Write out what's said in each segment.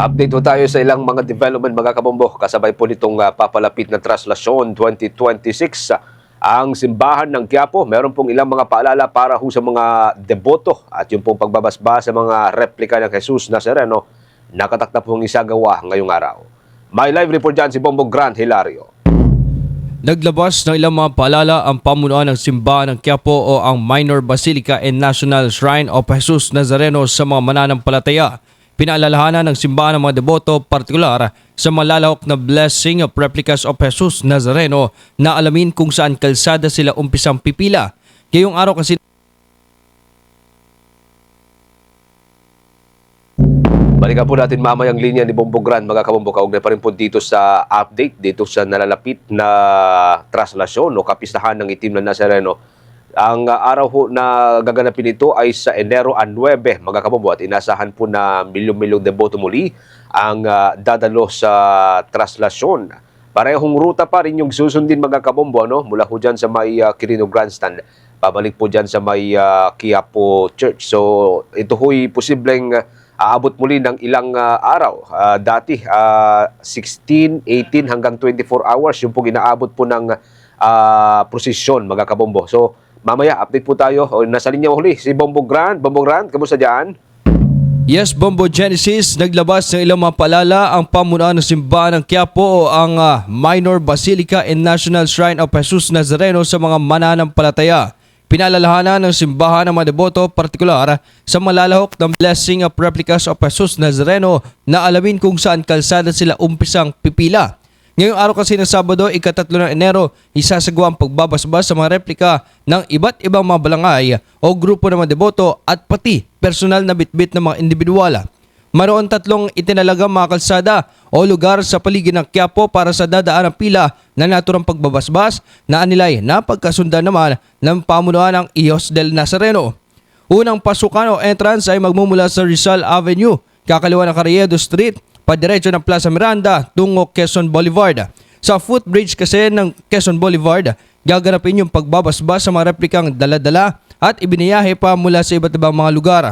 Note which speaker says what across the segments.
Speaker 1: Update po tayo sa ilang mga development mga kabombo. Kasabay po nitong papalapit na Traslasyon 2026. Ang simbahan ng Quiapo, meron pong ilang mga paalala para ho sa mga deboto at yung pong pagbabasba sa mga replika ng Jesus Nazareno nakatakda pong isagawa ngayong araw. May live report dyan si Bombo Grant Hilario.
Speaker 2: Naglabas ng ilang mga paalala ang pamunuan ng simbahan ng Quiapo o ang Minor Basilica and National Shrine of Jesus Nazareno sa mga mananampalataya. Pinaalalahanan ng simbahan ng mga deboto partikular sa malalahok na blessing of replicas of Jesus Nazareno na alamin kung saan kalsada sila umpisang pipila. Ngayong araw kasi
Speaker 1: Balikan po natin mamayang linya ni Bombo Grant, mga kabombo. Kaugnay pa rin po dito sa update, dito sa nalalapit na traslasyon o kapistahan ng Itim na Nazareno. Ang araw ho na gaganapin ito ay sa Enero 9, mga kabombo. At inasahan po na milyong-milyong deboto muli ang dadalo sa traslasyon. Parehong ruta pa rin yung susundin, mga kabombo, no? Mula ho dyan sa may Quirino Grandstand. Pabalik po dyan sa may Quiapo Church. So ito ho'y posibleng aabot muli ng ilang araw. Dati, 16, 18 hanggang 24 hours yung pong inaabot po ng prosesyon, mga kabombo. So, mamaya, update po tayo. O, nasa linya huli, si Bombo Grant. Bombo Grant, kamusta dyan?
Speaker 2: Yes, Bombo Genesis, naglabas ng ilang mga paalala ang pamunuan ng simbahan ng Quiapo o ang Minor Basilica and National Shrine of Jesus Nazareno sa mga mananampalataya. Pinalalahanan ng simbahan ng mga deboto partikular sa malalahok ng blessing of replicas of Jesus Nazareno na alamin kung saan kalsada sila umpisang pipila. Ngayong araw kasi ng Sabado, ika-3 ng Enero, isasagawa ang pagbabasbas sa mga replika ng iba't ibang mga balangay o grupo ng mga deboto at pati personal na bitbit ng mga individuala. Maroon 3 itinalagang mga kalsada o lugar sa paligid ng Quiapo para sa dadaan ng pila na naturang pagbabasbas na anilay napagkasundan naman ng pamunuan ng Hijos del Nazareno. Unang pasukan o entrance ay magmumula sa Rizal Avenue, kakaliwa ng Carriedo Street, padiretso ng Plaza Miranda tungo Quezon Boulevard. Sa footbridge kasi ng Quezon Boulevard, gaganapin yung pagbabasbas sa mga replikang dala-dala at ibiniyahe pa mula sa iba't ibang mga lugar.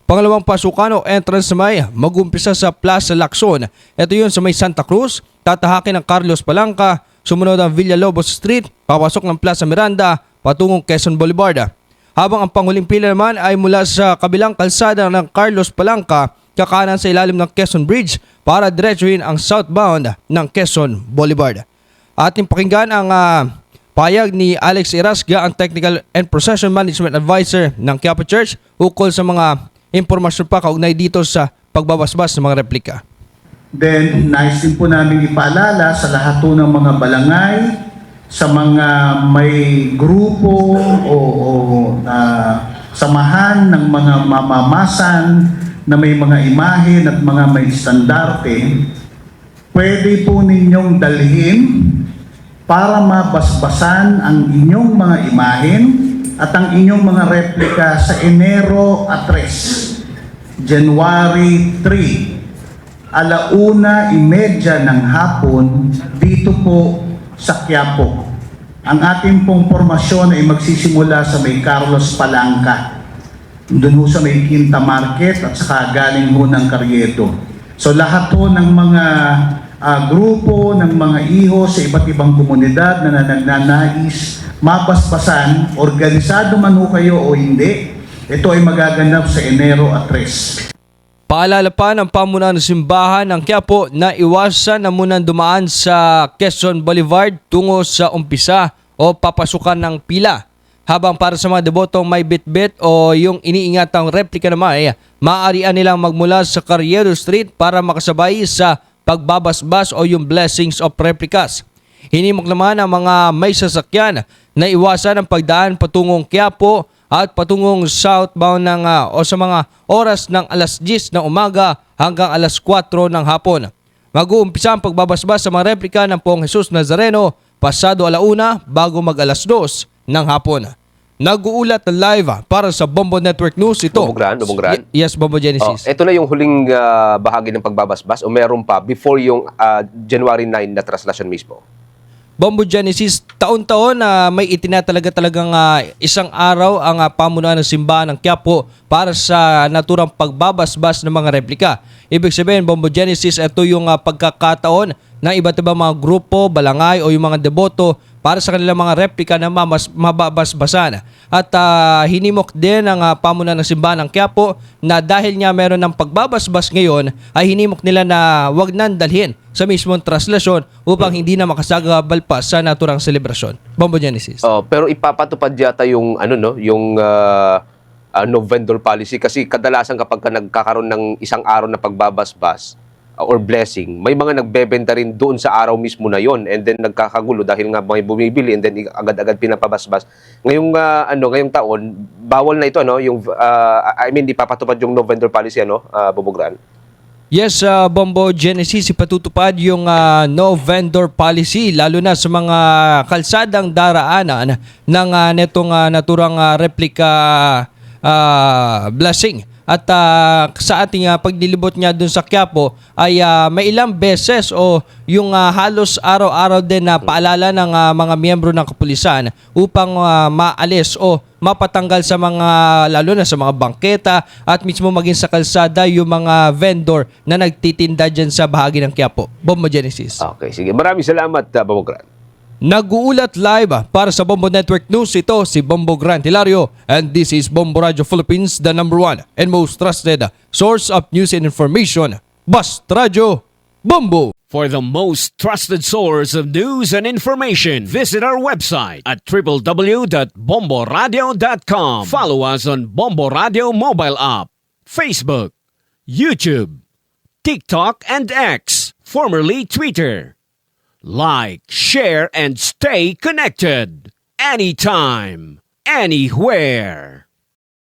Speaker 2: Pangalawang pasukan o entrance may mag-umpisa sa Plaza Lacson. Ito yun sa may Santa Cruz, tatahakin ng Carlos Palanca, sumunod ang Villalobos Street, papasok ng Plaza Miranda, patungong Quezon Boulevard. Habang ang panghuling pila naman ay mula sa kabilang kalsada ng Carlos Palanca, kakanan sa ilalim ng Quezon Bridge para diretsuhin ang southbound ng Quezon Boulevard. Ating pakinggan ang payag ni Alex Irasga, ang Technical and Procession Management Advisor ng Quiapo Church, ukol sa mga impormasyon pa kaugnay dito sa pagbabasbas ng mga replika.
Speaker 3: Then, nais din po namin ipaalala sa lahat po ng mga balangay, sa mga may grupo o samahan ng mga mamamasan na may mga imahen at mga may estandarte, pwede po ninyong dalhin para mabasbasan ang inyong mga imahen at ang inyong mga replika sa Enero 3, January 3, 1:30 ng hapon dito po sa Quiapo. Ang ating pong formasyon ay magsisimula sa may Carlos Palanca, doon ho sa may Quinta Market at saka galing ho ng Carriedo. So lahat ho ng mga grupo, ng mga iho sa iba't ibang komunidad na nagnanais mapaspasan, organisado man ho kayo o hindi, ito ay magaganap sa Enero 3.
Speaker 2: Paalala pa ng pamunuan ng simbahan ng Quiapo na iwasan na munang dumaan sa Quezon Boulevard tungo sa umpisa o papasukan ng pila. Habang para sa mga debotong may bitbit o yung iniingatang replika naman ay maaarian nilang magmula sa Carriedo Street para makasabay sa pagbabasbas o yung blessings of replicas. Hinimok naman ang mga may sasakyan na iwasan ang pagdaan patungong Quiapo at patungong southbound o sa mga oras ng alas 10 ng umaga hanggang alas 4 ng hapon. Mag-uumpisa ang pagbabasbas sa mga replika ng Poong Jesus Nazareno pasado 1:00 bago mag alas 2 ng hapon. Nag-uulat na live para sa Bombo Network News ito.
Speaker 1: Bombo Grant?
Speaker 2: Yes, Bombo Genesis.
Speaker 1: Ito na yung huling bahagi ng pagbabasbas o meron pa before yung January 9 na traslasyon mismo?
Speaker 2: Bombo Genesis, taon-taon na may itinatalagang isang araw ang pamunuan ng simbahan ng Quiapo para sa naturang pagbabasbas ng mga replika. Ibig sabihin, Bombo Genesis, ito yung pagkakataon ng iba't ibang mga grupo, balangay o yung mga deboto para sa kanilang mga replika na mababasbasan. At hinimok din ang pamunuan ng simbahan ng Quiapo na dahil nga meron ng pagbabasbas ngayon ay hinimok nila na wag nang dalhin sa mismong traslasyon upang hindi na makasagabal pa sa naturang selebrasyon. Bombo Genesis.
Speaker 1: Pero ipapatupad yata yung no vendor policy kasi kadalasan kapag nagkakaroon ng isang araw na pagbabasbas or blessing, may mga nagbebenta rin doon sa araw mismo na yon and then nagkakagulo dahil nga may bumibili and then agad-agad pinapabasbas. Ngayong taon, bawal na ito yung ipapatupad yung no vendor policy Bobogran.
Speaker 2: Yes, Bombo Genesis, ipatutupad yung no vendor policy lalo na sa mga kalsadang daraanan ng netong naturang replika blessing. At sa ating paglilibot nga dun sa Quiapo ay may ilang beses o yung halos araw-araw din na paalala ng mga miyembro ng kapulisan upang maalis o mapatanggal sa mga, lalo na sa mga bangketa at mismo maging sa kalsada yung mga vendor na nagtitinda dyan sa bahagi ng Quiapo. Bombo Genesis.
Speaker 1: Okay, sige. Maraming salamat, Bobogran.
Speaker 2: Nag-uulat live para sa Bombo Network News. Ito si Bombo Grant Hilario and this is Bombo Radio Philippines, the #1 and most trusted source of news and information. Basta Radio Bombo.
Speaker 4: For the most trusted source of news and information, visit our website at www.bomboradio.com. Follow us on Bombo Radio mobile app, Facebook, YouTube, TikTok, and X, formerly Twitter. Like, share, and stay connected. Anytime, anywhere.